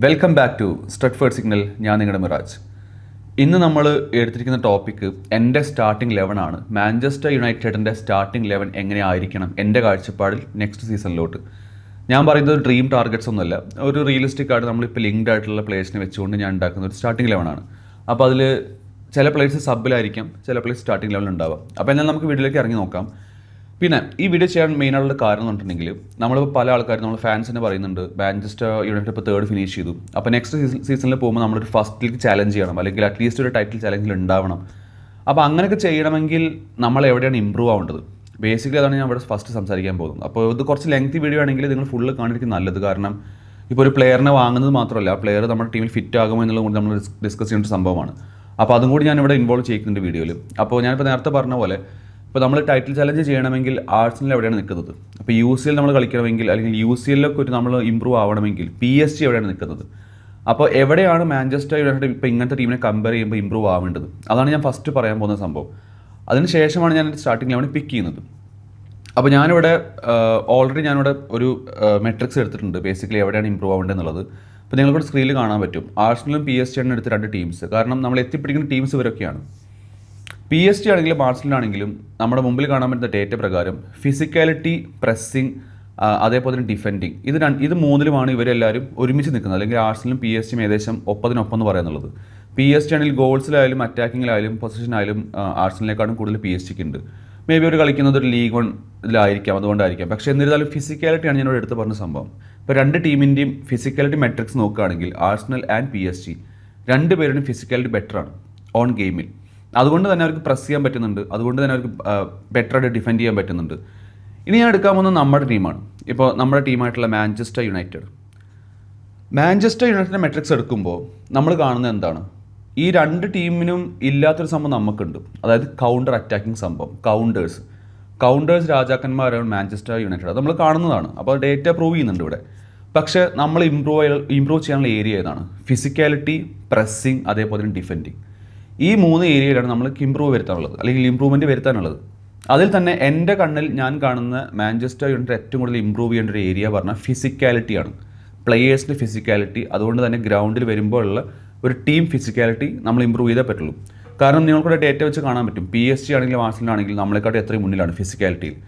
Welcome back to Stretford Signal. ഞാൻ നിങ്ങളുടെ മിറാജ്. ഇന്ന് നമ്മൾ എടുത്തിരിക്കുന്ന ടോപ്പിക്ക് എൻ്റെ സ്റ്റാർട്ടിംഗ് 11 ആണ്. മാഞ്ചസ്റ്റർ യുണൈറ്റഡിൻ്റെ സ്റ്റാർട്ടിംഗ് 11 എങ്ങനെയായിരിക്കണം എൻ്റെ കാഴ്ചപ്പാടിൽ നെക്സ്റ്റ് സീസണിലോട്ട്. ഞാൻ പറയുന്നത് ഡ്രീം ടാർഗറ്റ്സ് ഒന്നുമല്ല, ഒരു റിയലിസ്റ്റിക് ആയിട്ട് നമ്മളിപ്പോൾ ലിങ്ക്ഡ് ആയിട്ടുള്ള പ്ലേയേഴ്സിനെ വെച്ചുകൊണ്ട് ഞാൻ ഉണ്ടാക്കുന്ന ഒരു സ്റ്റാർട്ടിംഗ് 11 ആണ്. അപ്പോൾ അതിൽ ചില പ്ലേയേഴ്സ് സബിലായിരിക്കും, ചില പ്ലേയേഴ്സ് സ്റ്റാർട്ടിംഗ് 11 ഉണ്ടാവാം. അപ്പോൾ എന്നാൽ നമുക്ക് വീഡിയോയിലേക്ക് ഇറങ്ങി നോക്കാം. പിന്നെ ഈ വീഡിയോ ചെയ്യാൻ മെയിനായിട്ടുള്ള കാരണം എന്ന് പറഞ്ഞിട്ടുണ്ടെങ്കിൽ നമ്മളിപ്പോൾ പല ആൾക്കാരും നമ്മൾ ഫാൻസിനെ പറയുന്നുണ്ട് മാഞ്ചസ്റ്റർ യുണൈറ്റഡ് ഇപ്പോൾ തേർഡ് ഫിനിഷ് ചെയ്തു, അപ്പോൾ നെക്സ്റ്റ് സീസണിൽ പോകുമ്പോൾ നമ്മളൊരു ഫസ്റ്റ് ലീഗ് ചാലഞ്ച് ചെയ്യണം, അല്ലെങ്കിൽ അറ്റ്ലീസ്റ്റ് ഒരു ടൈറ്റിൽ ചാലഞ്ചിൽ ഉണ്ടാവണം. അപ്പോൾ അങ്ങനെയൊക്കെ ചെയ്യണമെങ്കിൽ നമ്മൾ എവിടെയാണ് ഇമ്പ്രൂവ് ആവേണ്ടത്? ബേസിക്കലി അതാണ് ഞാൻ ഇവിടെ ഫസ്റ്റ് സംസാരിക്കാൻ പോകുന്നത്. അപ്പോൾ ഇത് കുറച്ച് ലെങ്തി വീഡിയോ ആണെങ്കിൽ നിങ്ങൾ ഫുള്ള് കാണിരിക്കും നല്ലത്. കാരണം ഇപ്പോൾ ഒരു പ്ലെയറിനെ വാങ്ങുന്നത് മാത്രമല്ല, ആ പ്ലെയർ നമ്മുടെ ടീമിൽ ഫിറ്റ് ആകുമോ എന്നുള്ളത് കൊണ്ട് നമ്മൾ ഡിസ്കസ് ചെയ്യേണ്ട ഒരു സംഭവമാണ്. അപ്പോൾ അതും കൂടി ഞാനിവിടെ ഇൻവോൾവ് ചെയ്യുന്നുണ്ട് വീഡിയോയിൽ. അപ്പോൾ ഞാനിപ്പോൾ നേരത്തെ പറഞ്ഞ പോലെ ഇപ്പോൾ നമ്മൾ ടൈറ്റിൽ ചലഞ്ച് ചെയ്യണമെങ്കിൽ ആർസണൽ എവിടെയാണ് നിൽക്കുന്നത്? അപ്പോൾ UCL നമ്മൾ കളിക്കണമെങ്കിൽ, അല്ലെങ്കിൽ UCLൊക്കെ ഒരു നമ്മൾ ഇമ്പ്രൂവ് ആവണമെങ്കിൽ PSG എവിടെയാണ് നിൽക്കുന്നത്? അപ്പോൾ എവിടെയാണ് മാഞ്ചസ്റ്റർ യുണൈറ്റഡ് ഇപ്പോൾ ഇങ്ങനത്തെ ടീമിനെ കമ്പയർ ചെയ്യുമ്പോൾ ഇമ്പ്രൂവ് ആവേണ്ടത്? അതാണ് ഞാൻ ഫസ്റ്റ് പറയാൻ പോകുന്ന സംഭവം. അതിന് ശേഷമാണ് ഞാൻ സ്റ്റാർട്ടിംഗ് 11 പിക്ക് ചെയ്യുന്നത്. അപ്പോൾ ഞാനിവിടെ ഓൾറെഡി ഞാനിവിടെ ഒരു മെട്രിക്സ് എടുത്തിട്ടുണ്ട്, ബേസിക്കലി എവിടെയാണ് ഇമ്പ്രൂവ് ആവേണ്ടത് എന്നുള്ളത്. അപ്പോൾ നിങ്ങൾക്കൊരു സ്ക്രീനിൽ കാണാൻ പറ്റും. ആർസണലും PSG ആണ് എടുത്ത രണ്ട് ടീംസ്. കാരണം നമ്മൾ എത്തിപ്പിടിക്കുന്ന ടീംസ് ഇവരൊക്കെയാണ്. PSG ആണെങ്കിലും ആർസണലാണെങ്കിലും നമ്മുടെ മുമ്പിൽ കാണാൻ പറ്റുന്ന ഡേറ്റ പ്രകാരം ഫിസിക്കാലിറ്റി, പ്രസ്സിങ്, അതേപോലെ തന്നെ ഡിഫെൻഡിങ്, ഇത് മൂന്നിലുമാണ് ഇവരെല്ലാവരും ഒരുമിച്ച് നിൽക്കുന്നത്. അല്ലെങ്കിൽ ആർസണലും PSG ഏകദേശം ഒപ്പത്തിനൊപ്പം എന്ന് പറയുന്നുള്ളത്. PSG ആണെങ്കിൽ ഗോൾസിലായാലും അറ്റാക്കിങ്ങിലായാലും പൊസിഷനായാലും ആർസണലിനെക്കാളും കൂടുതൽ PSG ഉണ്ട്. മേ ബി അവർ കളിക്കുന്നത് ഒരു ലീഗ് 1 ഇതിലായിരിക്കാം, അതുകൊണ്ടായിരിക്കാം. പക്ഷേ എന്നിരുന്നാലും ഫിസിക്കാലിറ്റിയാണ് ഞാനിവിടെ എടുത്ത് പറഞ്ഞ സംഭവം. ഇപ്പോൾ രണ്ട് ടീമിൻ്റെയും ഫിസിക്കാലിറ്റി മെട്രിക്സ് നോക്കുകയാണെങ്കിൽ ആർസണൽ ആൻഡ് PSG രണ്ടുപേരുടെയും ഫിസിക്കാലിറ്റി ബെറ്ററാണ് ഓൺ ഗെയിമിൽ. അതുകൊണ്ട് തന്നെ അവർക്ക് പ്രസ് ചെയ്യാൻ പറ്റുന്നുണ്ട്, അതുകൊണ്ട് തന്നെ അവർക്ക് ബെറ്ററായിട്ട് ഡിഫെൻഡ് ചെയ്യാൻ പറ്റുന്നുണ്ട്. ഇനി ഞാൻ എടുക്കാൻ പോകുന്നത് നമ്മുടെ ടീമാണ്. ഇപ്പോൾ നമ്മുടെ ടീമായിട്ടുള്ള മാഞ്ചസ്റ്റർ യുണൈറ്റഡ് മെട്രിക്സ് എടുക്കുമ്പോൾ നമ്മൾ കാണുന്നത് എന്താണ്? ഈ രണ്ട് ടീമിനും ഇല്ലാത്തൊരു സംഭവം നമുക്കുണ്ട്, അതായത് കൗണ്ടർ അറ്റാക്കിംഗ് സംഭവം. കൗണ്ടേഴ്സ് രാജാക്കന്മാരാണ് മാഞ്ചസ്റ്റർ യുണൈറ്റഡ്. അത് നമ്മൾ കാണുന്നതാണ്. അപ്പോൾ ഡേറ്റ പ്രൂവ് ചെയ്യുന്നുണ്ട് ഇവിടെ. പക്ഷേ നമ്മൾ ഇമ്പ്രൂവ് ചെയ്യാനുള്ള ഏരിയ ഏതാണ്? ഫിസിക്കാലിറ്റി, പ്രസ്സിങ്, അതേപോലെ തന്നെ ഡിഫെൻഡിങ്. ഈ മൂന്ന് ഏരിയയിലാണ് നമ്മൾക്ക് ഇമ്പ്രൂവ്മെൻറ്റ് വരുത്താനുള്ളത്. അതിൽ തന്നെ എൻ്റെ കണ്ണിൽ ഞാൻ കാണുന്ന മാഞ്ചസ്റ്റർ യുണൈറ്റഡ് ഏറ്റവും കൂടുതൽ ഇമ്പ്രൂവ് ചെയ്യേണ്ട ഒരു ഏരിയ പറഞ്ഞാൽ ഫിസിക്കാലിറ്റിയാണ്, പ്ലെയേഴ്സിൻ്റെ ഫിസിക്കാലിറ്റി. അതുകൊണ്ട് തന്നെ ഗ്രൗണ്ടിൽ വരുമ്പോഴുള്ള ഒരു ടീം ഫിസിക്കാലിറ്റി നമ്മൾ ഇമ്പ്രൂവ് ചെയ്തേ പറ്റുള്ളൂ. കാരണം നിങ്ങൾക്കൂടെ ഡേറ്റ വെച്ച് കാണാൻ പറ്റും, PSG ആണെങ്കിലും ആർസണലാണെങ്കിലും നമ്മളെക്കാട്ടും എത്രയും മുന്നിലാണ് ഫിസിക്കാലിറ്റിയിൽ.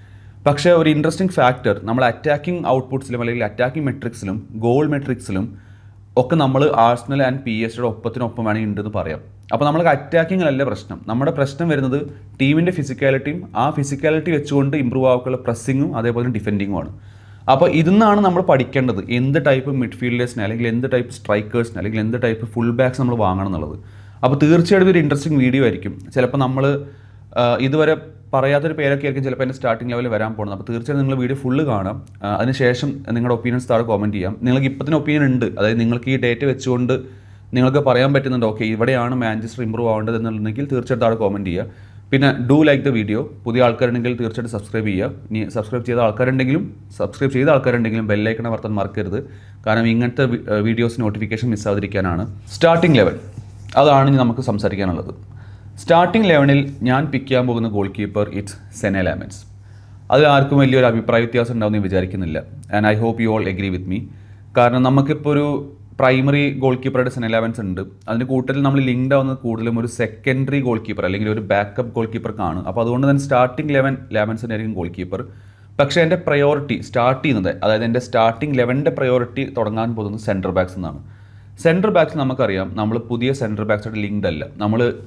പക്ഷേ ഒരു ഇൻട്രസ്റ്റിംഗ് ഫാക്ടർ, നമ്മൾ അറ്റാക്കിംഗ് ഔട്ട്പുട്ട്സിലും അല്ലെങ്കിൽ അറ്റാക്കിംഗ് മെട്രിക്സിലും ഗോൾ മെട്രിക്സിലും ഒക്കെ നമ്മൾ ആർസണൽ ആൻഡ് PSG ഒപ്പത്തിനൊപ്പം വേണമെങ്കിൽ ഉണ്ടെന്ന് പറയാം. അപ്പോൾ നമ്മൾക്ക് അറ്റാക്കിങ്ങിലല്ല പ്രശ്നം. നമ്മുടെ പ്രശ്നം വരുന്നത് ടീമിൻ്റെ ഫിസിക്കാലിറ്റിയും ആ ഫിസിക്കാലിറ്റി വെച്ചുകൊണ്ട് ഇമ്പ്രൂവ് ആക്കാനുള്ള പ്രസ്സിങ്ങും അതേപോലെ ഡിഫെൻഡിങ്ങുമാണ്. അപ്പോൾ ഇതിന്നാണ് നമ്മൾ പഠിക്കേണ്ടത് എന്ത് ടൈപ്പ് മിഡ്ഫീൽഡേഴ്സിനെ, അല്ലെങ്കിൽ എന്ത് ടൈപ്പ് സ്ട്രൈക്കേഴ്സിനെ, അല്ലെങ്കിൽ എന്ത് ടൈപ്പ് ഫുൾ ബാക്സ് നമ്മൾ വാങ്ങണം എന്നുള്ളത്. അപ്പോൾ തീർച്ചയായിട്ടും ഒരു ഇൻട്രസ്റ്റിംഗ് വീഡിയോ ആയിരിക്കും. ചിലപ്പോൾ നമ്മൾ ഇതുവരെ പറയാത്തൊരു പേരൊക്കെ ആയിരിക്കും ചിലപ്പോൾ എൻ്റെ സ്റ്റാർട്ടിംഗ് ലെവലിൽ വരാൻ പോകുന്നത്. അപ്പോൾ തീർച്ചയായും നിങ്ങൾ വീഡിയോ ഫുള്ള് കാണാം. അതിനുശേഷം നിങ്ങളുടെ ഒപ്പീനിയൻസ് താഴെ കമൻറ്റ് ചെയ്യാം. നിങ്ങൾക്ക് ഇപ്പോഴത്തെ ഒപ്പീനിയൻ ഉണ്ട്, അതായത് നിങ്ങൾക്ക് ഈ ഡേറ്റ വെച്ചുകൊണ്ട് നിങ്ങൾക്ക് പറയാൻ പറ്റുന്നുണ്ട് ഓക്കെ ഇവിടെയാണ് മാഞ്ചസ്റ്റർ ഇമ്പ്രൂവ് ആവേണ്ടത് എന്നുണ്ടെങ്കിൽ തീർച്ചയായിട്ടും താഴെ കമൻറ്റ് ചെയ്യുക. പിന്നെ ഡു ലൈക്ക് ദ വീഡിയോ. പുതിയ ആൾക്കാരുണ്ടെങ്കിൽ തീർച്ചയായിട്ടും സബ്സ്ക്രൈബ് ചെയ്യുക. ഇനി സബ്സ്ക്രൈബ് ചെയ്ത ആൾക്കാരുണ്ടെങ്കിലും ബെല്ലൈക്കൺ അമർത്താൻ മറക്കരുത്. കാരണം ഇങ്ങനത്തെ വീഡിയോസ് നോട്ടിഫിക്കേഷൻ മിസ്സാവാതിരിക്കാനാണ്. സ്റ്റാർട്ടിംഗ് 11 അതാണ് ഇനി നമുക്ക് സംസാരിക്കാനുള്ളത്. സ്റ്റാർട്ടിംഗ് 11 ഞാൻ പിക്ക് ചെയ്യാൻ പോകുന്ന goal keeper it's Senne Lammens. അതിൽ ആർക്കും വലിയൊരു അഭിപ്രായ വ്യത്യാസം ഉണ്ടാവുമെന്ന് വിചാരിക്കുന്നില്ല. And I hope you all agree with me. കാരണം നമുക്കിപ്പോൾ ഒരു പ്രൈമറി ഗോൾ കീപ്പറായിട്ട് സെനെ ലാമൻസ് ഉണ്ട്. അതിൻ്റെ കൂട്ടത്തിൽ നമ്മൾ ലിങ്ക്ഡ് ആവുന്നത് കൂടുതലും ഒരു സെക്കൻഡറി ഗോൾ കീപ്പർ അല്ലെങ്കിൽ ഒരു ബാക്കപ്പ് ഗോൾ കീപ്പർക്കാണ്. അപ്പോൾ അതുകൊണ്ട് തന്നെ സ്റ്റാർട്ടിംഗ് 11 ലാമൻസിൻ്റെ ആയിരിക്കും ഗോൾ കീപ്പർ. പക്ഷേ എൻ്റെ പ്രയോറിറ്റി സ്റ്റാർട്ട് ചെയ്യുന്നത്, അതായത് എൻ്റെ സ്റ്റാർട്ടിംഗ് 11ൻ്റെ പ്രയോറിറ്റി തുടങ്ങാൻ പോകുന്നത് സെൻറ്റർ ബാക്സ് എന്നാണ്. സെൻറ്റർ ബാക്സ് നമുക്കറിയാം, നമ്മൾ പുതിയ സെൻറ്റർ ബാക്സായിട്ട് ലിങ്ക്ഡ് അല്ല.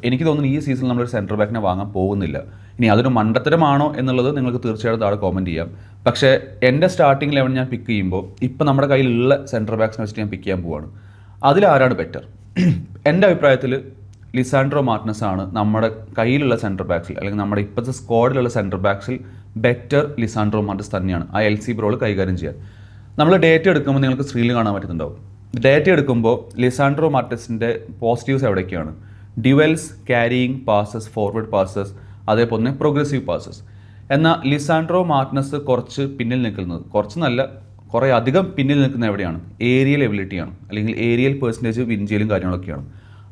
എനിക്ക് തോന്നുന്നു ഈ സീസണിൽ നമ്മളൊരു സെൻറ്റർ ബാക്കിനെ വാങ്ങാൻ പോകുന്നില്ല. ഇനി അതൊരു മണ്ടത്തരമാണോ എന്നുള്ളത് നിങ്ങൾക്ക് തീർച്ചയായിട്ടും താഴെ കമൻറ്റ് ചെയ്യാം. പക്ഷേ എൻ്റെ സ്റ്റാർട്ടിംഗ് 11 ഞാൻ പിക്ക് ചെയ്യുമ്പോൾ ഇപ്പോൾ നമ്മുടെ കയ്യിലുള്ള സെൻറ്റർ ബാക്സിനെ വെച്ചിട്ട് ഞാൻ പിക്ക് ചെയ്യാൻ പോവുകയാണ്. അതിലാരാണ് ബെറ്റർ? എൻ്റെ അഭിപ്രായത്തിൽ ലിസാൻഡ്രോ മാർട്ടിനസ് ആണ് നമ്മുടെ കയ്യിലുള്ള സെൻറ്റർ ബാക്സിൽ, അല്ലെങ്കിൽ നമ്മുടെ ഇപ്പോഴത്തെ സ്ക്വാഡിലുള്ള സെൻറ്റർ ബാക്സിൽ ബെറ്റർ ലിസാൻഡ്രോ മാർട്ടിനസ് തന്നെയാണ് ആ LC ബ്രോൾ കൈകാര്യം ചെയ്യാൻ. നമ്മൾ ഡേറ്റ എടുക്കുമ്പോൾ നിങ്ങൾക്ക് സ്ക്രീനിൽ കാണാൻ പറ്റുന്നുണ്ടാവും. ഡേറ്റ എടുക്കുമ്പോൾ ലിസാൻഡ്രോ മാർട്ടിനസിൻ്റെ പോസിറ്റീവ്സ് എവിടേക്കാണ്? Duels, carrying passes, forward passes, അതേപോലെ തന്നെ പ്രോഗ്രസീവ് പാസസ്. എന്നാൽ ലിസാൻഡ്രോ മാർട്ടിനസ് കുറച്ച് പിന്നിൽ നിൽക്കുന്നത്, കുറച്ചെന്നല്ല കുറേ അധികം പിന്നിൽ നിൽക്കുന്നത് എവിടെയാണ്? ഏരിയൽ എബിലിറ്റിയാണ്, അല്ലെങ്കിൽ ഏരിയൽ പെർസെൻറ്റേജ് വിൻ ചെയ്യലും കാര്യങ്ങളൊക്കെയാണ്.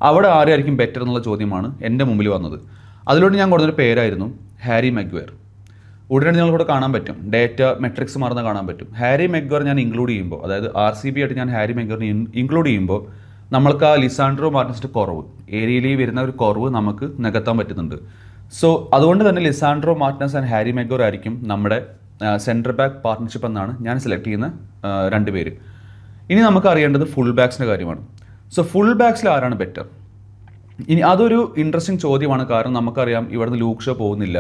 അവിടെ ആരായിരിക്കും ബെറ്റർ എന്നുള്ള ചോദ്യമാണ് എൻ്റെ മുമ്പിൽ വന്നത്. അതിലോട്ട് ഞാൻ കൊടുത്തൊരു പേരായിരുന്നു ഹാരി മഗ്വയർ. ഉടനടി നിങ്ങൾക്കിവിടെ കാണാൻ പറ്റും, ഡേറ്റ മെട്രിക്സ് മാറുന്ന കാണാൻ പറ്റും. ഹാരി മെഗ്വർ ഞാൻ ഇൻക്ലൂഡ് ചെയ്യുമ്പോൾ, അതായത് RCB ആയിട്ട് ഞാൻ ഹാരി മെഗ്വറിനെ ഇൻക്ലൂഡ് ചെയ്യുമ്പോൾ നമ്മൾക്ക് ആ ലിസാൻഡ്രോ മാർട്ടിനസിൻ്റെ കുറവ്, ഏരിയയിൽ വരുന്ന ഒരു കുറവ് നമുക്ക് നികത്താൻ പറ്റുന്നുണ്ട്. സോ അതുകൊണ്ട് തന്നെ Lisandro Martinez and Harry Maguire ആയിരിക്കും നമ്മുടെ സെൻറ്റർ ബാക്ക് പാർട്ട്ണർഷിപ്പ് എന്നാണ് ഞാൻ സെലക്ട് ചെയ്യുന്ന 2 പേര്. ഇനി നമുക്ക് അറിയേണ്ടത് ഫുൾ ബാക്സിൻ്റെ കാര്യമാണ്. സോ ഫുൾ ബാക്സിൽ ആരാണ് ബെറ്റർ? ഇനി അതൊരു ഇൻട്രസ്റ്റിംഗ് ചോദ്യമാണ്. കാരണം നമുക്കറിയാം ഇവിടുന്ന് ലൂക്ക് ഷോ പോകുന്നില്ല,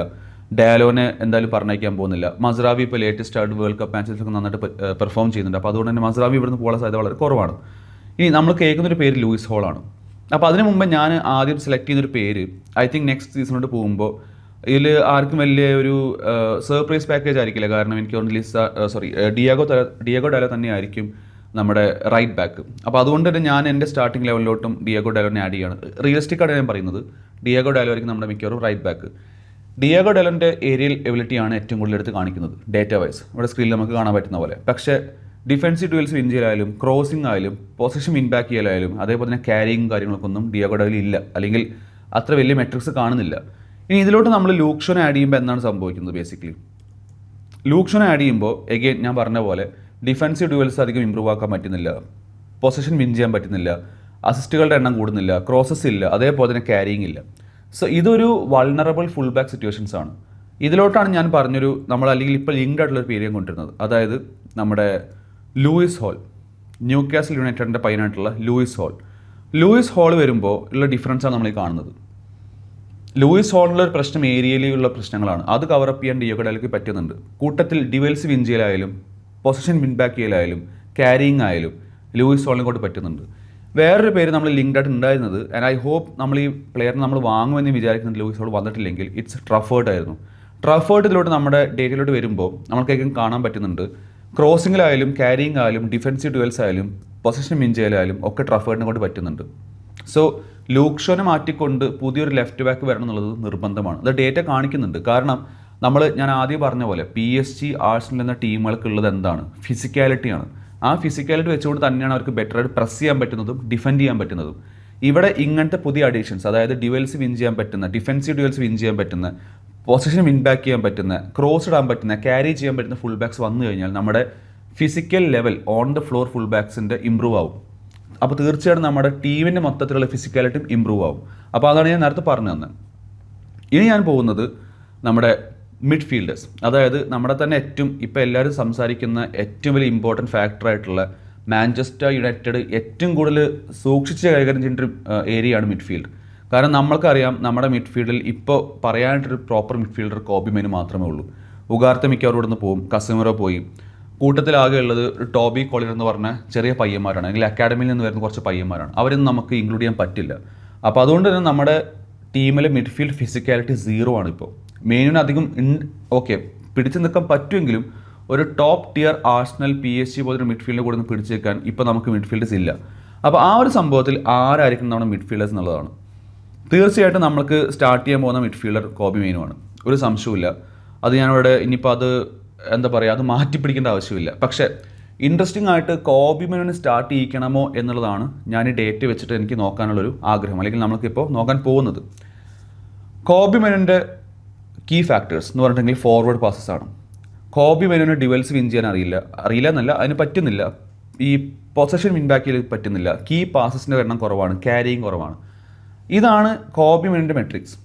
ഡയാലോനെ എന്തായാലും പറഞ്ഞയക്കാൻ പോകുന്നില്ല. മസ്രാവി ഇപ്പോൾ ലേറ്റസ്റ്റ് ആയിട്ട് വേൾഡ് കപ്പ് മാച്ചസിലൊക്കെ നന്നായിട്ട് പെർഫോം ചെയ്യുന്നുണ്ട്. അപ്പോൾ അതുകൊണ്ട് തന്നെ മസ്രാവി ഇവിടുന്ന് പോകാൻ സാധ്യത വളരെ കുറവാണ്. ഇനി നമ്മൾ കേൾക്കുന്നൊരു പേര് ലൂയിസ് ഹോളാണ്. അപ്പോൾ അതിന് മുമ്പ് ഞാൻ ആദ്യം സെലക്ട് ചെയ്യുന്നൊരു പേര് ഐ തിങ്ക് നെക്സ്റ്റ് സീസണിലോട്ട് പോകുമ്പോൾ ഇതിൽ ആർക്കും വലിയ ഒരു സർപ്രൈസ് പാക്കേജ് ആയിരിക്കില്ല. കാരണം എനിക്ക് തോന്നുന്നു ഡിയാഗോ ഡാലോ തന്നെയായിരിക്കും നമ്മുടെ റൈറ്റ് ബാക്ക്. അപ്പോൾ അതുകൊണ്ട് തന്നെ ഞാൻ എൻ്റെ സ്റ്റാർട്ടിംഗ് ലെവലിലോട്ടും ഡിയാഗോ ഡാലോനെ ആഡ് ചെയ്യാണ്. റിയലിസ്റ്റിക് ആണ് ഞാൻ പറയുന്നത്, ഡിയാഗോ ഡാലോ ആയിരിക്കും നമ്മുടെ മിക്കവാറും റൈറ്റ് ബാക്ക്. ഡിയാഗോ ഡാലോൻ്റെ ഏരിയൽ എബിലിറ്റിയാണ് ഏറ്റവും കൂടുതൽ എടുത്ത് കാണിക്കുന്നത് ഡേറ്റ വൈസ്, ഇവിടെ സ്ക്രീനിൽ നമുക്ക് കാണാൻ പറ്റുന്ന പോലെ. പക്ഷേ ഡിഫൻസീവ് ഡ്യൂൽസ് വിൻ ചെയ്യലായാലും ക്രോസിംഗ് ആയാലും പൊസിഷൻ വിൻ ബാക്ക് ചെയ്യലായാലും അതേപോലെ തന്നെ ക്യാരിങ് കാര്യങ്ങൾക്കൊന്നും ഡിയാഗോ ഡാലോയിൽ ഇല്ല, അല്ലെങ്കിൽ അത്ര വലിയ മെട്രിക്സ് കാണുന്നില്ല. ഇനി ഇതിലോട്ട് നമ്മൾ ലൂക്ക് ഷോനെ ആഡ് ചെയ്യുമ്പോൾ എന്താണ് സംഭവിക്കുന്നത്? ബേസിക്കലി ലൂക്ക് ഷോനെ ആഡ് ചെയ്യുമ്പോൾ എഗെയിൻ ഞാൻ പറഞ്ഞ പോലെ ഡിഫൻസീവ് ഡ്യൂവൽസ് അധികം ഇമ്പ്രൂവ് ആക്കാൻ പറ്റുന്നില്ല, പൊസിഷൻ വിൻ ചെയ്യാൻ പറ്റുന്നില്ല, അസിസ്റ്റുകളുടെ എണ്ണം കൂടുന്നില്ല, ക്രോസസ് ഇല്ല, അതേപോലെ തന്നെ ക്യാരിയിങ് ഇല്ല. സോ ഇതൊരു വൾണറബിൾ ഫുൾ ബാക്ക് സിറ്റുവേഷൻസ് ആണ്. ഇതിലോട്ടാണ് ഞാൻ പറഞ്ഞൊരു നമ്മൾ അല്ലെങ്കിൽ ഇപ്പോൾ ലിങ്ക്ഡ് ആയിട്ടുള്ളൊരു പേര് കൊണ്ടിരുന്നത്, അതായത് നമ്മുടെ ലൂയിസ് ഹോൾ, ന്യൂ കാസിൽ യുണൈറ്റഡിൻ്റെ പയ്യനായിട്ടുള്ള ലൂയിസ് ഹോൾ വരുമ്പോൾ ഉള്ള ഡിഫറൻസാണ് നമ്മൾ ഈ കാണുന്നത്. ലൂയിസ് ഹോളിലുള്ള ഒരു പ്രശ്നം ഏരിയയിലുള്ള പ്രശ്നങ്ങളാണ്, അത് കവറപ്പ് ചെയ്യാൻ ഡിയാഗോ ഡാലോയ്ക്ക് പറ്റുന്നുണ്ട്. കൂട്ടത്തിൽ ഡ്യുവൽസ് വിൻ ചെയ്യലായാലും പൊസിഷൻ വിൻ ബാക്ക് ചെയ്യലായാലും ക്യാരിയിങ് ആയാലും ലൂയിസ് ഹോളിനെ കൊണ്ട് പറ്റുന്നുണ്ട്. വേറൊരു പേര് നമ്മൾ ലിങ്ക്ഡ് ആയിട്ട് ഉണ്ടായിരുന്നത്, ആൻഡ് ഐ ഹോപ്പ് നമ്മൾ ഈ പ്ലെയറിനെ നമ്മൾ വാങ്ങുമെന്ന് വിചാരിക്കുന്നത് ലൂയിസ് ഹോൾ വന്നിട്ടില്ലെങ്കിൽ ഇറ്റ്സ് ട്രഫേർഡ് ആയിരുന്നു. ട്രഫേർഡ് ഇതിലോട്ട് നമ്മുടെ ഡേറ്റയിലോട്ട് വരുമ്പോൾ നമ്മൾക്കേക്കും കാണാൻ പറ്റുന്നുണ്ട്, ക്രോസിങ്ങിലായാലും ക്യാരിയിങ് ആയാലും ഡിഫൻസീവ് ഡ്യുവൽസ് ആയാലും പൊസിഷൻ വിൻ ചെയ്യലായാലും ഒക്കെ ട്രഫേർഡിനെ കൊണ്ട് പറ്റുന്നുണ്ട്. സോ ലൂക്ക് ഷോനെ മാറ്റിക്കൊണ്ട് പുതിയൊരു ലെഫ്റ്റ് ബാക്ക് വരണം എന്നുള്ളത് നിർബന്ധമാണ്. അത് ഡേറ്റ കാണിക്കുന്നുണ്ട്. കാരണം ഞാൻ ആദ്യം പറഞ്ഞ പോലെ PSG, ആഴ്സണൽ എന്ന ടീമുകൾക്കുള്ളത് എന്താണ്? ഫിസിക്കാലിറ്റിയാണ്. ആ ഫിസിക്കാലിറ്റി വെച്ചുകൊണ്ട് തന്നെയാണ് അവർക്ക് ബെറ്ററായിട്ട് പ്രസ് ചെയ്യാൻ പറ്റുന്നതും ഡിഫെൻഡ് ചെയ്യാൻ പറ്റുന്നതും. ഇവിടെ ഇങ്ങനത്തെ പുതിയ അഡീഷൻസ്, അതായത് ഡ്യുവൽസ് വിൻ ചെയ്യാൻ പറ്റുന്ന, ഡിഫൻസീവ് ഡ്യുവൽസ് വിൻ ചെയ്യാൻ പറ്റുന്ന, പൊസിഷൻ വിൻ ബാക്ക് ചെയ്യാൻ പറ്റുന്ന, ക്രോസ് ഇടാൻ പറ്റുന്ന, ക്യാരി ചെയ്യാൻ പറ്റുന്ന ഫുൾ ബാക്സ് വന്നു കഴിഞ്ഞാൽ നമ്മുടെ physical level on the floor full ബാക്സിൻ്റെ ഇമ്പ്രൂവ് ആവും. അപ്പോൾ തീർച്ചയായിട്ടും നമ്മുടെ ടീമിൻ്റെ മൊത്തത്തിലുള്ള ഫിസിക്കാലിറ്റിയും ഇമ്പ്രൂവ് ആവും. അപ്പോൾ അതാണ് ഞാൻ നേരത്തെ പറഞ്ഞു തന്നെ. ഇനി ഞാൻ പോകുന്നത് നമ്മുടെ മിഡ്ഫീൽഡേഴ്സ്, അതായത് നമ്മുടെ തന്നെ ഇപ്പോൾ എല്ലാവരും സംസാരിക്കുന്ന ഏറ്റവും വലിയ ഇമ്പോർട്ടൻറ്റ് ഫാക്ടറായിട്ടുള്ള മാഞ്ചസ്റ്റർ യുണൈറ്റഡ് ഏറ്റവും കൂടുതൽ സൂക്ഷിച്ച് കൈകാര്യം ചെയ്യേണ്ട ഒരു ഏരിയയാണ് മിഡ്ഫീൽഡ്. കാരണം നമ്മൾക്കറിയാം നമ്മുടെ മിഡ്ഫീൽഡിൽ ഇപ്പോൾ പറയാനായിട്ടൊരു പ്രോപ്പർ മിഡ്ഫീൽഡർ കോബി മെനു മാത്രമേ ഉള്ളൂ. ഉഗാർത്ത മിക്കവാറും ഇവിടെ നിന്ന് പോകും, കസമിറോ പോയി, കൂട്ടത്തിലാകെ ഉള്ളത് ടോബി കോളിർ എന്ന് പറഞ്ഞ ചെറിയ പയ്യന്മാരാണ്, അല്ലെങ്കിൽ അക്കാഡമിയിൽ നിന്ന് വരുന്ന കുറച്ച് പയ്യന്മാരാണ്. അവരൊന്നും നമുക്ക് ഇൻക്ലൂഡ് ചെയ്യാൻ പറ്റില്ല. അപ്പോൾ അതുകൊണ്ട് തന്നെ നമ്മുടെ ടീമിലെ മിഡ്ഫീൽഡ് ഫിസിക്കാലിറ്റി 0 ആണ്. ഇപ്പോൾ മെയിനിന് അധികം ഓക്കെ പിടിച്ചു നിൽക്കാൻ പറ്റുമെങ്കിലും ഒരു ടോപ്പ് ടിയർ ആഴ്സണൽ PSG പോലൊരു മിഡ്ഫീൽഡിൽ കൂടെ ഒന്ന് പിടിച്ചു നിൽക്കാൻ ഇപ്പോൾ നമുക്ക് മിഡ്ഫീൽഡേഴ്സ് ഇല്ല. അപ്പോൾ ആ ഒരു സംഭവത്തിൽ ആരായിരിക്കും നമ്മുടെ മിഡ്ഫീൽഡേഴ്സ് എന്നുള്ളതാണ്. തീർച്ചയായിട്ടും നമുക്ക് സ്റ്റാർട്ട് ചെയ്യാൻ പോകുന്ന മിഡ്ഫീൽഡർ കോബി മെയിനുമാണ്, ഒരു സംശയവുമില്ല. അത് ഞാനിവിടെ ഇനിയിപ്പോൾ അത് അത് മാറ്റി പിടിക്കേണ്ട ആവശ്യമില്ല. പക്ഷേ ഇൻട്രസ്റ്റിംഗ് ആയിട്ട് കോബി മെനുവിനെ സ്റ്റാർട്ട് ചെയ്യിക്കണമോ എന്നുള്ളതാണ് ഞാൻ ഈ ഡേറ്റ് വെച്ചിട്ട് എനിക്ക് നോക്കാനുള്ളൊരു ആഗ്രഹം, അല്ലെങ്കിൽ നമുക്കിപ്പോൾ നോക്കാൻ പോകുന്നത്. കോബി മെനുവിൻ്റെ കീ ഫാക്ടേഴ്സ് എന്ന് പറഞ്ഞിട്ടുണ്ടെങ്കിൽ ഫോർവേഡ് പാസസ് ആണ്. കോബി മെനുവിന് ഡ്യുവൽസ് വിൻ ചെയ്യാൻ അറിയില്ല എന്നല്ല, അതിന് പറ്റുന്നില്ല. ഈ പൊസഷൻ വിൻ ബാക്ക് ചെയ്ത് പറ്റുന്നില്ല. കീ പാസസിൻ്റെ എണ്ണം കുറവാണ്, ക്യാരിയിങ് കുറവാണ്. ഇതാണ് കോബി മെനുവിൻ്റെ മെട്രിക്സ്.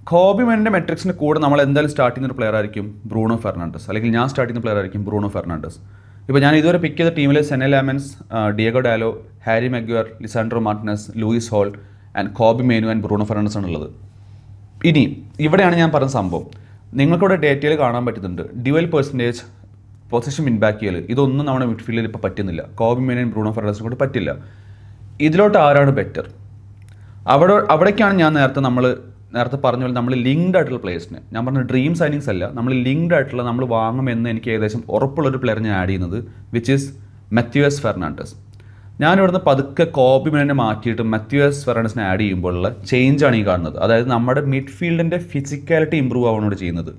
കോബി മെനുവിൻ്റെ മെട്രിക്സിന് കൂടെ നമ്മൾ എന്തായാലും സ്റ്റാർട്ട് ചെയ്യുന്ന ഒരു പ്ലെയർ ആയിരിക്കും ബ്രൂണോ ഫെർണാണ്ടസ്, അല്ലെങ്കിൽ ഞാൻ സ്റ്റാർട്ട് ചെയ്യുന്ന പ്ലെയർ ആയിരിക്കും ബ്രൂണോ ഫെർണാണ്ടസ്. ഇപ്പോൾ ഞാൻ ഇതുവരെ പിക്ക് ചെയ്ത ടീമിൽ Senne Lammens, Diogo Dalot, Harry Maguire, Lisandro Martinez, Lewis Hall and Kobbie Mainoo and Bruno Fernandes ആണുള്ളത്. ഇനി ഇവിടെയാണ് ഞാൻ പറഞ്ഞ സംഭവം, നിങ്ങൾക്കിവിടെ ഡേറ്റയിൽ കാണാൻ പറ്റുന്നുണ്ട് dual percentage, position win back ചെയ്യൽ, ഇതൊന്നും നമ്മുടെ മിഡ്ഫീൽഡിൽ ഇപ്പോൾ പറ്റുന്നില്ല. കോബി മെനു ആൻഡ് ബ്രൂണോ ഫെർണാണ്ടസിനെ കൊണ്ട് പറ്റില്ല. ഇതിലോട്ട് ആരാണ് ബെറ്റർ? അവിടേക്കാണ് ഞാൻ നേരത്തെ പറഞ്ഞ പോലെ നമ്മൾ ലിങ്ക്ഡ് ആയിട്ടുള്ള പ്ലേയേഴ്സിന്, ഞാൻ പറഞ്ഞ ഡ്രീം സൈനിങ്സ് അല്ല, നമ്മൾ ലിങ്ക്ഡ് ആയിട്ടുള്ള നമ്മൾ വാങ്ങുമെന്ന് എനിക്ക് ഏകദേശം ഉറപ്പുള്ളൊരു പ്ലെയർ ഞാൻ ആഡ് ചെയ്യുന്നത് വിച്ച് ഈസ് മാത്യൂസ് ഫെർണാണ്ടസ്. ഞാനിവിടുന്ന് പതുക്കെ കോബി മെനുവിനെ മാറ്റിയിട്ട് മാത്യൂസ് ഫെർണാണ്ടസിനെ ആഡ് ചെയ്യുമ്പോഴുള്ള ചേഞ്ചാണ് ഈ കാണുന്നത്. അതായത് നമ്മുടെ മിഡ്ഫീൽഡിൻ്റെ ഫിസിക്കാലിറ്റി ഇമ്പ്രൂവ് ആവാനോട് ചെയ്യുന്നത്.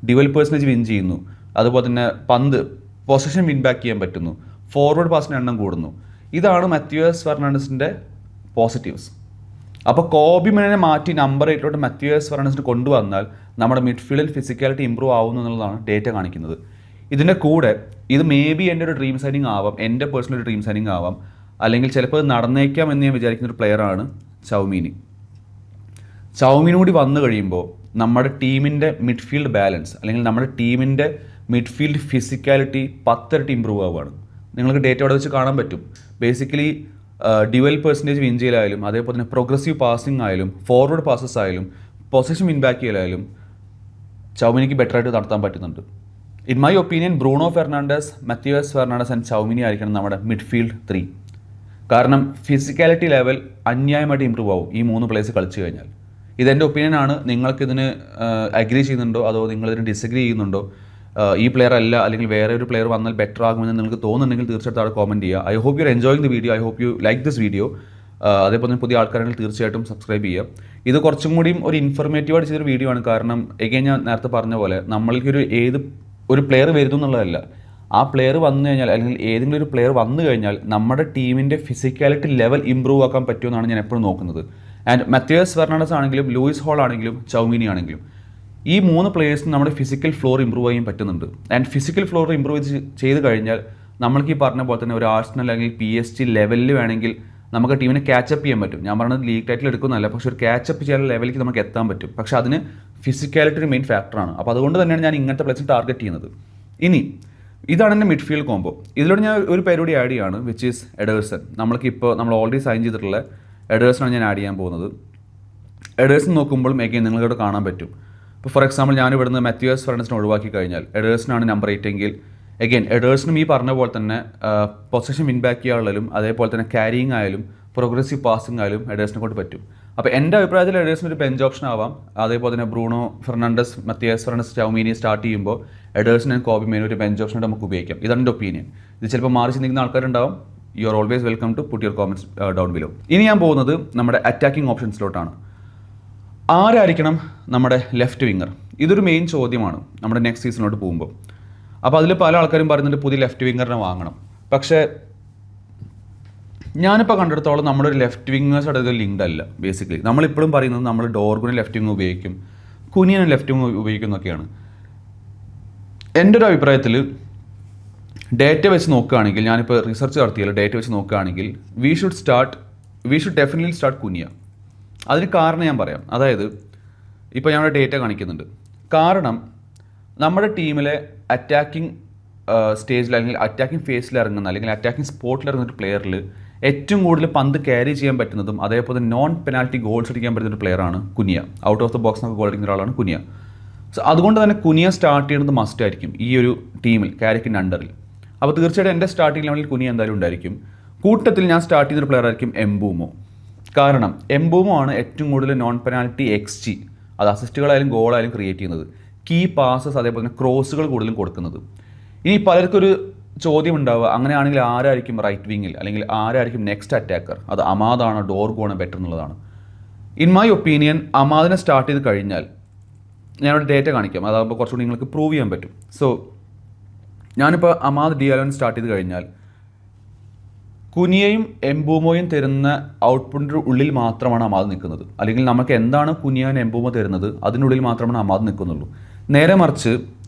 ഡ്യുവൽ പെർസെൻറ്റേജ് വിൻ ചെയ്യുന്നു, അതുപോലെ തന്നെ പൊസിഷൻ വിൻ ബാക്ക് ചെയ്യാൻ പറ്റുന്നു, ഫോർവേഡ് പാസിൻ്റെ എണ്ണം കൂടുന്നു. ഇതാണ് മാത്യൂസ് ഫെർണാണ്ടസിൻ്റെ പോസിറ്റീവ്സ്. അപ്പോൾ കോബി മെയിനെ മാറ്റി നമ്പർ 8 മാത്യൂസ് ഫെർണാണ്ടസിന് കൊണ്ടുവന്നാൽ നമ്മുടെ മിഡ്ഫീൽഡിൽ ഫിസിക്കാലിറ്റി ഇമ്പ്രൂവ് ആവുന്നു എന്നുള്ളതാണ് ഡേറ്റ കാണിക്കുന്നത്. ഇതിൻ്റെ കൂടെ ഇത് മേ ബി എൻ്റെ ഒരു ഡ്രീം സൈനിങ് ആവാം, എൻ്റെ പേഴ്സണൽ ഒരു ഡ്രീം സൈനിങ് ആവാം, അല്ലെങ്കിൽ ചിലപ്പോൾ ഇത് നടന്നേക്കാം എന്ന് ഞാൻ വിചാരിക്കുന്ന ഒരു പ്ലെയറാണ് ചൗമീനി. ചൗമീനി കൂടി വന്നു കഴിയുമ്പോൾ നമ്മുടെ ടീമിൻ്റെ മിഡ്ഫീൽഡ് ബാലൻസ് അല്ലെങ്കിൽ നമ്മുടെ ടീമിൻ്റെ മിഡ്ഫീൽഡ് ഫിസിക്കാലിറ്റി 10 ഇരട്ടി ഇമ്പ്രൂവ് ആവുകയാണ്. നിങ്ങൾക്ക് ഡേറ്റ അവിടെ വെച്ച് കാണാൻ പറ്റും. ബേസിക്കലി ഡ്യുവൽ പെർസെൻറ്റേജ് വിൻ ചെയ്യലായാലും, അതേപോലെ തന്നെ പ്രോഗ്രസീവ് പാസിംഗ് ആയാലും, ഫോർവേഡ് പാസസ് ആയാലും, പൊസിഷൻ വിൻ ബാക്ക് ചെയ്യലായാലും ചൗമിനിക്ക് ബെറ്ററായിട്ട് നടത്താൻ പറ്റുന്നുണ്ട്. In my opinion Bruno Fernandes, Mathews Fernandes and Tchouameni ആയിരിക്കണം നമ്മുടെ മിഡ്ഫീൽഡ് 3. കാരണം ഫിസിക്കാലിറ്റി ലെവൽ അന്യായമായിട്ട് ഇമ്പ്രൂവ് ആവും ഈ 3 പ്ലേയേഴ്സ് കളിച്ചു കഴിഞ്ഞാൽ. ഇതെൻ്റെ ഒപ്പീനിയനാണ്. നിങ്ങൾക്കിതിന് അഗ്രി ചെയ്യുന്നുണ്ടോ അതോ നിങ്ങളിതിന് ഡിസഗ്രി ചെയ്യുന്നുണ്ടോ? ഈ പ്ലെയർ അല്ല അല്ലെങ്കിൽ വേറെ ഒരു പ്ലെയർ വന്നാൽ ബെറ്റർ ആകുമെന്ന് നിങ്ങൾക്ക് തോന്നുന്നുണ്ടെങ്കിൽ തീർച്ചയായിട്ടും അവിടെ കോമൻറ്റ് ചെയ്യുക. I hope you are enjoying the video. I hope you like this video. അതേപോലെ തന്നെ പുതിയ ആൾക്കാരാണെങ്കിൽ തീർച്ചയായിട്ടും സബ്സ്ക്രൈബ് ചെയ്യുക. ഇത് കുറച്ചും കൂടിയും ഒരു ഇൻഫർമേറ്റീവായിട്ട് ചെയ്തൊരു വീഡിയോ ആണ്. കാരണം എഗെയിൻ ഞാൻ നേരത്തെ പറഞ്ഞ പോലെ നമ്മൾക്കൊരു ഒരു പ്ലെയർ വരുന്നു എന്നുള്ളതല്ല, ആ പ്ലെയർ വന്നു കഴിഞ്ഞാൽ അല്ലെങ്കിൽ ഏതെങ്കിലും ഒരു പ്ലെയർ വന്നു കഴിഞ്ഞാൽ നമ്മുടെ ടീമിൻ്റെ ഫിസിക്കാലിറ്റി ലെവൽ ഇമ്പ്രൂവ് ആക്കാൻ പറ്റുമെന്നാണ് ഞാൻ എപ്പോഴും നോക്കുന്നത്. ആൻഡ് മാത്യൂസ് ഫെർണാണ്ടസ് ആണെങ്കിലും ലൂയിസ് ഹോൾ ആണെങ്കിലും ചൗമിനി ആണെങ്കിലും ഈ 3 പ്ലേയേഴ്സിന് നമ്മുടെ ഫിസിക്കൽ ഫ്ലോർ ഇമ്പ്രൂവ് ചെയ്യാൻ പറ്റുന്നുണ്ട്. ആൻഡ് ഫിസിക്കൽ ഫ്ലോർ ഇമ്പ്രൂവ് ചെയ്ത് കഴിഞ്ഞാൽ നമ്മൾക്ക് ഈ പറഞ്ഞ പോലെ തന്നെ ഒരു ആഴ്സണൽ അല്ലെങ്കിൽ PSG ലെവലിൽ വേണമെങ്കിൽ നമുക്ക് ടീമിനെ ക്യാച്ചപ്പ് ചെയ്യാൻ പറ്റും. ഞാൻ പറഞ്ഞത് ലീഗ് ടൈറ്റിൽ എടുക്കുന്നതല്ല, പക്ഷേ ഒരു ക്യാച്ചപ്പ് ചെയ്യാനുള്ള ലെവലിലേക്ക് നമുക്ക് എത്താൻ പറ്റും. പക്ഷേ അതിന് ഫിസിക്കാലിറ്റി ഒരു മെയിൻ ഫാക്ടറാണ്. അപ്പോൾ അതുകൊണ്ട് തന്നെയാണ് ഞാൻ ഇങ്ങനത്തെ പ്ലേസിന് ടാർഗറ്റ് ചെയ്യുന്നത്. ഇനി ഇതാണ് എൻ്റെ മിഡ്ഫീൽഡ് കോംബോ. ഇതിലൂടെ ഞാൻ ഒരു പരിപാടി ആഡ് ചെയ്യാണ്, വിച്ച് ഈസ് എഡേഴ്സൺ. നമ്മൾ ഓൾറെഡി സൈൻ ചെയ്തിട്ടുള്ള എഡേഴ്സണാണ് ഞാൻ ആഡ് ചെയ്യാൻ പോകുന്നത്. എഡേഴ്സൺ നോക്കുമ്പോഴും എഗെയിൻ നിങ്ങളിവിടെ കാണാൻ പറ്റും. ഇപ്പോൾ ഫോർ എക്സാമ്പിൾ ഞാൻ ഇവിടുന്ന് മാത്യൂസ് ഫെർണാണ്ടസിനെ ഒഴിവാക്കി കഴിഞ്ഞാൽ എഡേഴ്സനാണ് നമ്പർ 8 എങ്കിൽ എഗെയിൻ എഡേഴ്സണും ഈ പറഞ്ഞ പോലെ തന്നെ പൊസിഷൻ വിൻ ബാക്ക് ചെയ്യാനുള്ളതും അതേപോലെ തന്നെ ക്യാരിയിങ് ആയാലും പ്രോഗ്രസീവ് പാസിംഗ് ആയാലും എഡേഴ്സിനെ കൊണ്ട് പറ്റും. അപ്പോൾ എൻ്റെ അഭിപ്രായത്തിൽ എഡേഴ്സിന് ഒരു ബെഞ്ച് ഓപ്ഷൻ ആവാം. അതേപോലെ തന്നെ Bruno Fernandes, Mathews Fernandes, Tchouameni start ചെയ്യുമ്പോൾ എഡേഴ്സൺ ആൻഡ് കോബി മെയിൻ ഒരു ബെഞ്ച് ഓപ്ഷനായിട്ട് നമുക്ക് ഉപയോഗിക്കാം. ഇതാണ് എൻ്റെ ഒപ്പീനിയൻ. ഇത് ചിലപ്പോൾ മാറി ചിന്തിക്കുന്ന ആൾക്കാരുണ്ടാവും. You are always welcome to put your comments down below. ഇനി ഞാൻ പോകുന്നത് നമ്മുടെ അറ്റാക്കിംഗ് ഓപ്ഷൻസിലോട്ടാണ്. ആരായിരിക്കണം നമ്മുടെ ലെഫ്റ്റ് വിങ്ങർ? ഇതൊരു മെയിൻ ചോദ്യമാണ് നമ്മുടെ നെക്സ്റ്റ് സീസണിലോട്ട് പോകുമ്പോൾ. അപ്പോൾ അതിൽ പല ആൾക്കാരും പറയുന്നുണ്ട് പുതിയ ലെഫ്റ്റ് വിങ്ങറിനെ വാങ്ങണം. പക്ഷേ ഞാനിപ്പോൾ കണ്ടെടുത്തോളം നമ്മുടെ ഒരു ലെഫ്റ്റ് വിങ്ങേഴ്സായിട്ട് ഇത് ലിങ്ക്ഡ് അല്ല. ബേസിക്കലി നമ്മളിപ്പോഴും പറയുന്നത് നമ്മൾ ഡോർഗുനെ ലെഫ്റ്റ് വിങ് ഉപയോഗിക്കും, കുനിയനെ ലെഫ്റ്റ് വിങ് ഉപയോഗിക്കും എന്നൊക്കെയാണ്. എൻ്റെ ഒരു അഭിപ്രായത്തിൽ ഡേറ്റ വെച്ച് നോക്കുകയാണെങ്കിൽ, ഞാനിപ്പോൾ റിസർച്ച് നടത്തിയാൽ ഡേറ്റ വെച്ച് നോക്കുകയാണെങ്കിൽ വി ഷുഡ് ഡെഫിനറ്റ്ലി സ്റ്റാർട്ട് കുനിയ. അതിന് കാരണം ഞാൻ പറയാം. അതായത് ഇപ്പോൾ ഞങ്ങളുടെ ഡേറ്റ കാണിക്കുന്നുണ്ട്. കാരണം നമ്മുടെ ടീമിലെ അറ്റാക്കിംഗ് സ്റ്റേജിൽ അല്ലെങ്കിൽ അറ്റാക്കിംഗ് ഫേസിൽ ഇറങ്ങുന്ന അല്ലെങ്കിൽ അറ്റാക്കിംഗ് സ്പോട്ടിൽ ഇറങ്ങുന്ന ഒരു പ്ലെയറിൽ ഏറ്റവും കൂടുതൽ പന്ത് ക്യാരി ചെയ്യാൻ പറ്റുന്നതും അതേപോലെ നോൺ പെനാൽറ്റി ഗോൾസ് അടിക്കാൻ പറ്റുന്ന ഒരു പ്ലെയറാണ് കുനിയ. ഔട്ട് ഓഫ് ദ ബോക്സ് നമുക്ക് ഗോൾ അടിക്കുന്ന ഒരാളാണ് കുനിയ. സോ അതുകൊണ്ട് തന്നെ കുനിയ സ്റ്റാർട്ട് ചെയ്യുന്നത് മസ്റ്റ് ആയിരിക്കും ഈ ഒരു ടീമിൽ, കാരിക്കിൻ്റെ അണ്ടറിൽ. അപ്പോൾ തീർച്ചയായിട്ടും എൻ്റെ സ്റ്റാർട്ടിംഗ് ലെവലിൽ കുനിയ എന്തായാലും ഉണ്ടായിരിക്കും. കൂട്ടത്തിൽ ഞാൻ സ്റ്റാർട്ട് ചെയ്യുന്നൊരു പ്ലെയർ ആയിരിക്കും എംബൂമോ. കാരണം എംബൂമോ ആണ് ഏറ്റവും കൂടുതൽ നോൺ പെനാൽറ്റി XG, അത് അസിസ്റ്റുകളായാലും ഗോളായാലും ക്രിയേറ്റ് ചെയ്യുന്നത്, കീ പാസസ് അതേപോലെ തന്നെ ക്രോസുകൾ കൂടുതലും കൊടുക്കുന്നത്. ഇനി പലർക്കൊരു ചോദ്യം ഉണ്ടാവുക, അങ്ങനെയാണെങ്കിൽ ആരായിരിക്കും റൈറ്റ് വിങ്ങിൽ അല്ലെങ്കിൽ ആരായിരിക്കും നെക്സ്റ്റ് അറ്റാക്കർ? അത് അമാദാണോ ഡോർഗുവാണോ ബെറ്റർ എന്നുള്ളതാണ്. ഇൻ മൈ ഒപ്പീനിയൻ അമാദിനെ സ്റ്റാർട്ട് ചെയ്ത് കഴിഞ്ഞാൽ ഞാനൊരു ഡേറ്റ കാണിക്കാം, അതാകുമ്പോൾ കുറച്ചുകൂടി നിങ്ങൾക്ക് പ്രൂവ് ചെയ്യാൻ പറ്റും. സോ ഞാനിപ്പോൾ അമാദ് ഡിയാലോനെ സ്റ്റാർട്ട് ചെയ്ത് കഴിഞ്ഞാൽ കുനിയയും എംബൂമോയും തരുന്ന ഔട്ട്പുട്ടിൻ്റെ ഉള്ളിൽ മാത്രമാണ് അമാദ് നിൽക്കുന്നത്. അല്ലെങ്കിൽ നമുക്ക് എന്താണ് കുനിയയും എംബൂമോ തരുന്നത് അതിനുള്ളിൽ മാത്രമാണ് അമാദ് നിൽക്കുന്നുള്ളൂ. നേരെ മറിച്ച്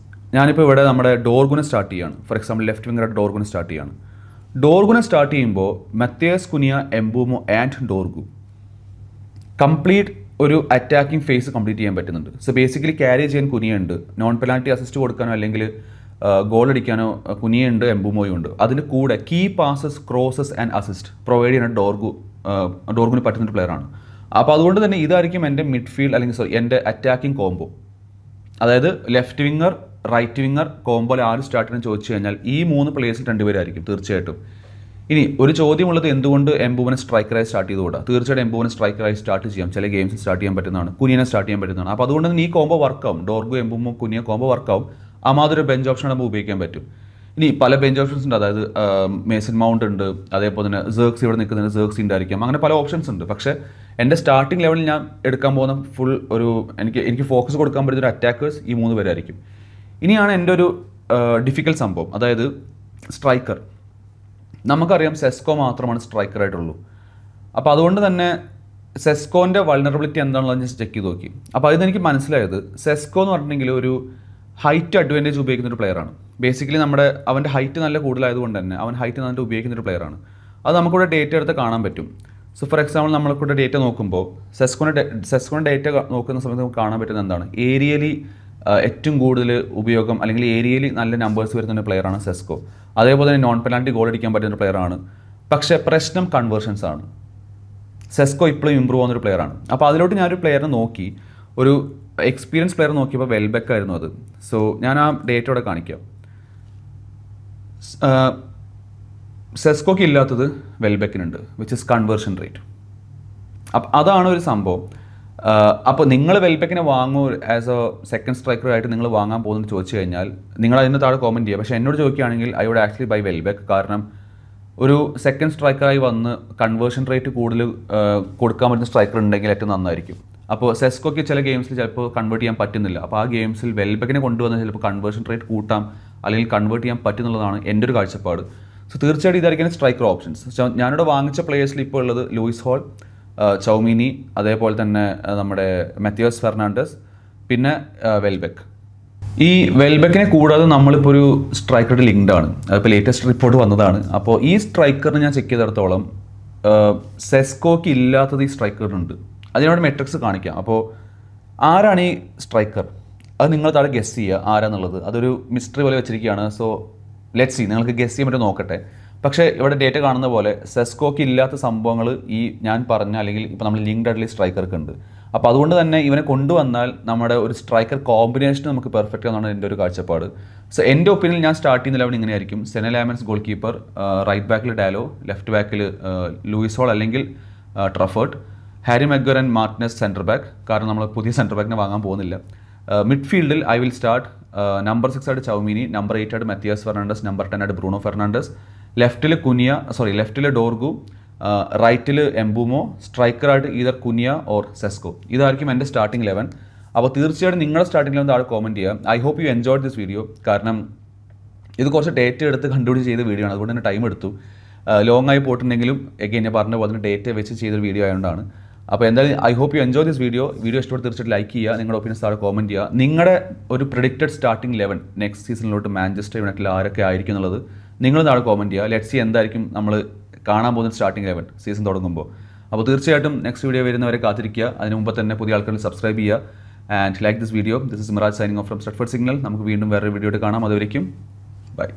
ഞാനിപ്പോൾ ഇവിടെ നമ്മുടെ ഡോർഗുനെ സ്റ്റാർട്ട് ചെയ്യുകയാണ്. ഫോർ എക്സാമ്പിൾ ലെഫ്റ്റ് വിങ്ങറായിട്ട് ഡോർഗുനെ സ്റ്റാർട്ട് ചെയ്യുകയാണ്. ഡോർഗുനെ സ്റ്റാർട്ട് ചെയ്യുമ്പോൾ Mathews കുനിയ, Mbeumo and Dorgu complete ഒരു അറ്റാക്കിംഗ് ഫേസ് കംപ്ലീറ്റ് ചെയ്യാൻ പറ്റുന്നുണ്ട്. സോ ബേസിക്കലി ക്യാരി ചെയ്യാൻ കുനിയുണ്ട്, നോൺ പെനാൽറ്റി അസിസ്റ്റ് കൊടുക്കാനോ അല്ലെങ്കിൽ ഗോൾ അടിക്കാനോ കുനിയുണ്ട്, എംബൂമോയും ഉണ്ട്. അതിന് കൂടെ key passes, crosses and assist provide ചെയ്യുന്ന ഡോർഗുന് പറ്റുന്നൊരു പ്ലെയറാണ്. അപ്പോൾ അതുകൊണ്ട് തന്നെ ഇതായിരിക്കും എൻ്റെ മിഡ്ഫീൽഡ് അല്ലെങ്കിൽ എൻ്റെ അറ്റാക്കിംഗ് കോംബോ. അതായത് ലെഫ്റ്റ് വിങ്ങർ, റൈറ്റ് വിങ്ങർ കോംബോയിൽ ആര് സ്റ്റാർട്ട് ചെയ്യാൻ ചോദിച്ചു കഴിഞ്ഞാൽ ഈ 3 പ്ലേയേഴ്സിൽ 2 പേരായിരിക്കും തീർച്ചയായിട്ടും. ഇനി ഒരു ചോദ്യമുള്ളത്, എന്തുകൊണ്ട് എംബൂമനെ സ്ട്രൈക്കറായി സ്റ്റാർട്ട് ചെയ്തുകൂടാ? തീർച്ചയായിട്ടും എംബൂമനെ സ്ട്രൈക്കറായി സ്റ്റാർട്ട് ചെയ്യാം, ചില ഗെയിംസിൽ സ്റ്റാർട്ട് ചെയ്യാൻ പറ്റുന്നതാണ്, കുനിയനെ സ്റ്റാർട്ട് ചെയ്യാൻ പറ്റുന്നതാണ്. അപ്പോൾ അതുകൊണ്ട് തന്നെ ഈ കോംബോ വർക്കാവും, ഡോർഗു, എംബൂമോ, കുനിയ കോംബോ വർക്കാവും. അമാതൊരു ബെഞ്ച് ഓപ്ഷൻ നമുക്ക് ഉപയോഗിക്കാൻ പറ്റും. ഇനി പല ബെഞ്ച് ഓപ്ഷൻസ് ഉണ്ട്, അതായത് മേസൺ മൗണ്ട് ഉണ്ട്, അതേപോലെ തന്നെ സെർക്സ് ഇവിടെ നിൽക്കുന്നതിന് സെർക്സ് ഉണ്ടായിരിക്കും, അങ്ങനെ പല ഓപ്ഷൻസ് ഉണ്ട്. പക്ഷേ എൻ്റെ സ്റ്റാർട്ടിംഗ് ലെവലിൽ ഞാൻ എടുക്കാൻ പോകുന്ന ഫുൾ എനിക്ക് ഫോക്കസ് കൊടുക്കാൻ പറ്റുന്ന ഒരു അറ്റാക്കേഴ്സ് ഈ 3 പേരായിരിക്കും. ഇനിയാണ് എൻ്റെ ഒരു ഡിഫിക്കൽട്ട് സംഭവം, അതായത് സ്ട്രൈക്കർ. നമുക്കറിയാം സെസ്കോ മാത്രമാണ് സ്ട്രൈക്കറായിട്ടുള്ളൂ. അപ്പോൾ അതുകൊണ്ട് തന്നെ സെസ്കോൻ്റെ വൾണറബിലിറ്റി എന്താണെന്ന് ഞാൻ ചെക്ക് ചെയ്ത് നോക്കി. അപ്പോൾ അതിന് എനിക്ക് മനസ്സിലായത് സെസ്കോ എന്ന് പറഞ്ഞിട്ടുണ്ടെങ്കിൽ ഒരു ഹൈറ്റ് അഡ്വാൻറ്റേജ് ഉപയോഗിക്കുന്ന ഒരു പ്ലെയറാണ്. ബേസിക്കലി അവൻ്റെ ഹൈറ്റ് നല്ല കൂടുതലായതുകൊണ്ട് തന്നെ അവൻ ഹൈറ്റ് നന്നായിട്ട് ഉപയോഗിക്കുന്ന ഒരു പ്ലെയറാണ്. അത് നമുക്കിവിടെ ഡേറ്റ എടുത്ത് കാണാൻ പറ്റും. സോ ഫോർ എക്സാമ്പിൾ നമ്മൾക്കിവിടെ ഡേറ്റ നോക്കുമ്പോൾ സെസ്കോൻ്റെ ഡേറ്റ നോക്കുന്ന സമയത്ത് നമുക്ക് കാണാൻ പറ്റുന്നത് എന്താണ്, ഏരിയലി ഏറ്റവും കൂടുതൽ ഉപയോഗം അല്ലെങ്കിൽ ഏരിയയിൽ നല്ല നമ്പേഴ്സ് വരുന്ന ഒരു പ്ലെയറാണ് സെസ്കോ. അതേപോലെ തന്നെ നോൺ പെനാൽറ്റി ഗോൾ അടിക്കാൻ പറ്റുന്ന ഒരു പ്ലെയറാണ്. പക്ഷേ പ്രശ്നം കൺവേർഷൻസ് ആണ്. സെസ്കോ ഇപ്പോഴും ഇമ്പ്രൂവ് ആവുന്നൊരു പ്ലെയറാണ്. അപ്പോൾ അതിലോട്ട് ഞാനൊരു പ്ലെയറിനെ നോക്കി, ഒരു എക്സ്പീരിയൻസ് പ്ലെയർ നോക്കിയപ്പോൾ വെൽബെക്ക് ആയിരുന്നു അത്. സോ ഞാൻ ആ ഡേറ്റ ഇവിടെ കാണിക്കാം. സെസ്കോക്ക് ഇല്ലാത്തത് വെൽബെക്കിനുണ്ട്, വിച്ച് ഇസ് കൺവേർഷൻ റേറ്റ്. അപ്പം അതാണ് ഒരു സംഭവം. അപ്പോൾ നിങ്ങൾ വെൽബെക്കിനെ വാങ്ങൂ ആസ് എ സെക്കൻഡ് സ്ട്രൈക്കറായിട്ട് നിങ്ങൾ വാങ്ങാൻ പോകുന്നത് ചോദിച്ചു കഴിഞ്ഞാൽ നിങ്ങൾ അതിന് താഴെ കോമെൻറ്റ് ചെയ്യുക. പക്ഷേ എന്നോട് ചോദിക്കുകയാണെങ്കിൽ I would actually buy Welbeck. കാരണം ഒരു സെക്കൻഡ് സ്ട്രൈക്കറായി വന്ന് കൺവേർഷൻ റേറ്റ് കൂടുതൽ കൊടുക്കാൻ പറ്റുന്ന സ്ട്രൈക്കർ ഉണ്ടെങ്കിൽ ഏറ്റവും നന്നായിരിക്കും. അപ്പോൾ സെസ്കോയ്ക്ക് ചില ഗെയിംസിൽ ചിലപ്പോൾ കൺവേർട്ട് ചെയ്യാൻ പറ്റുന്നില്ല. അപ്പോൾ ആ ഗെയിംസിൽ വെൽബെക്കിനെ കൊണ്ടുവന്ന് ചിലപ്പോൾ കൺവേർഷൻ റേറ്റ് കൂട്ടാം അല്ലെങ്കിൽ കൺവേർട്ട് ചെയ്യാൻ പറ്റുന്നുള്ളതാണ് എൻ്റെ ഒരു കാഴ്ചപ്പാട്. സോ തീർച്ചയായിട്ടും ഇതായിരിക്കും സ്ട്രൈക്കർ ഓപ്ഷൻസ്. ഞാനിവിടെ വാങ്ങിച്ച പ്ലേയേഴ്സിൽ ഇപ്പോൾ ഉള്ളത് ലൂയിസ് ഹോൾ, ചൗമീനി, അതേപോലെ തന്നെ നമ്മുടെ മത്തിയോസ് ഫെർണാണ്ടസ്, പിന്നെ വെൽബെക്ക്. ഈ വെൽബെക്കിനെ കൂടാതെ നമ്മളിപ്പോൾ ഒരു സ്ട്രൈക്കറുടെ ലിങ്ക്ഡ് ആണ്. അതിപ്പോൾ ലേറ്റസ്റ്റ് റിപ്പോർട്ട് വന്നതാണ്. അപ്പോൾ ഈ സ്ട്രൈക്കറിന് ഞാൻ ചെക്ക് ചെയ്തിടത്തോളം സെസ്കോക്ക് ഇല്ലാത്തത് ഈ സ്ട്രൈക്കറിനുണ്ട്. അതിനോട് മെട്രിക്സ് കാണിക്കാം. അപ്പോൾ ആരാണ് ഈ സ്ട്രൈക്കർ, അത് നിങ്ങൾ താഴെ ഗസ് ചെയ്യുക ആരാന്നുള്ളത്. അതൊരു മിസ്റ്ററി പോലെ വെച്ചിരിക്കുകയാണ്. സോ ലെറ്റ്സ് സീ, നിങ്ങൾക്ക് ഗസ് ചെയ്യാൻ പറ്റും നോക്കട്ടെ. പക്ഷേ ഇവിടെ ഡേറ്റ കാണുന്ന പോലെ സെസ്കോക്ക് ഇല്ലാത്ത സംഭവങ്ങൾ ഈ ഞാൻ പറഞ്ഞ അല്ലെങ്കിൽ ഇപ്പോൾ നമ്മൾ ലിങ്ക്ഡ് ആയിട്ടുള്ള സ്ട്രൈക്കർക്ക് ഉണ്ട്. അപ്പോൾ അതുകൊണ്ട് തന്നെ ഇവനെ കൊണ്ടുവന്നാൽ നമ്മുടെ ഒരു സ്ട്രൈക്കർ കോമ്പിനേഷൻ നമുക്ക് പെർഫെക്റ്റ് ആണെന്നാണ് എൻ്റെ ഒരു കാഴ്ചപ്പാട്. സോ എൻ്റെ ഒപ്പീനിയൻ ഞാൻ സ്റ്റാർട്ട് ചെയ്യുന്ന ലെവൽ ഇങ്ങനെയായിരിക്കും: Senne Lammens goal keeper, right ബാക്കിൽ ഡാലോ, ലെഫ്റ്റ് ബാക്കിൽ ലൂയിസ് ഹോൾ അല്ലെങ്കിൽ Truffert, Harry Maguire and Martinez centre back, കാരണം നമ്മൾ പുതിയ സെൻറ്റർ ബാക്കിനെ വാങ്ങാൻ പോകുന്നില്ല. മിഡ്ഫീൽഡിൽ ഐ വിൽ സ്റ്റാർട്ട് നമ്പർ 6 ആയിട്ട് ചൗമീനി, നമ്പർ 8 ആയിട്ട് മത്തിയാസ് ഫെർണാണ്ടസ്, നമ്പർ 10 ആയിട്ട് ബ്രൂണോ ഫെർണാണ്ടസ്, ലെഫ്റ്റിൽ ഡോർഗു, റൈറ്റിൽ എംബൂമോ, സ്ട്രൈക്കറായിട്ട് ഈതർ കുനിയ ഓർ സെസ്കോ. ഇതായിരിക്കും എൻ്റെ സ്റ്റാർട്ടിംഗ് 11. അപ്പോൾ തീർച്ചയായിട്ടും നിങ്ങളുടെ സ്റ്റാർട്ടിംഗ് 11 താഴെ കോമെൻറ്റ് ചെയ്യുക. I hope you enjoyed this video. കാരണം ഇത് കുറച്ച് ഡേറ്റ എടുത്ത് കണ്ടുപിടിച്ച് ചെയ്ത വീഡിയോ ആണ്, അതുകൊണ്ട് തന്നെ ടൈം എടുത്തു. ലോങ് ആയി പോയിട്ടുണ്ടെങ്കിലും എഗെയിൻ ഞാൻ പറഞ്ഞ പോലെ ഡേറ്റ വെച്ച് ചെയ്തൊരു വീഡിയോ ആയതുകൊണ്ടാണ്. അപ്പോൾ എന്തായാലും I hope you enjoy this video. ഇഷ്ടപ്പെട്ട് തീർച്ചയായിട്ടും ലൈക്ക് ചെയ്യുക, നിങ്ങളുടെ ഒപ്പീനിയൻസ് താഴെ കോമെൻറ്റ് ചെയ്യുക. നിങ്ങളുടെ ഒരു പ്രെഡിക്റ്റഡ് സ്റ്റാർട്ടിംഗ് 11 നെക്സ്റ്റ് സീസണിലോട്ട് മാഞ്ചസ്റ്റർ യുണൈറ്റഡിൽ ആരൊക്കെ ആയിരിക്കും എന്നുള്ളത് നിങ്ങൾ താഴെ കോമെൻറ്റ് ചെയ്യുക. ലെറ്റ്സ് സീ എന്തായിരിക്കും നമ്മൾ കാണാൻ പോകുന്ന സ്റ്റാർട്ടിംഗ് 11 സീസൺ തുടങ്ങുമ്പോൾ. അപ്പോൾ തീർച്ചയായിട്ടും നെക്സ്റ്റ് വീഡിയോ വരുന്നവരെ കാത്തിരിക്കുക. അതിന് മുമ്പ് തന്നെ പുതിയ ആൾക്കാർ സബ്സ്ക്രൈബ് ചെയ്യുക and like this video. This is Miraj signing off from Stretford Signal. നമുക്ക് വീണ്ടും വേറൊരു വീഡിയോ കാണാം. അതുവരേക്കും ബൈ.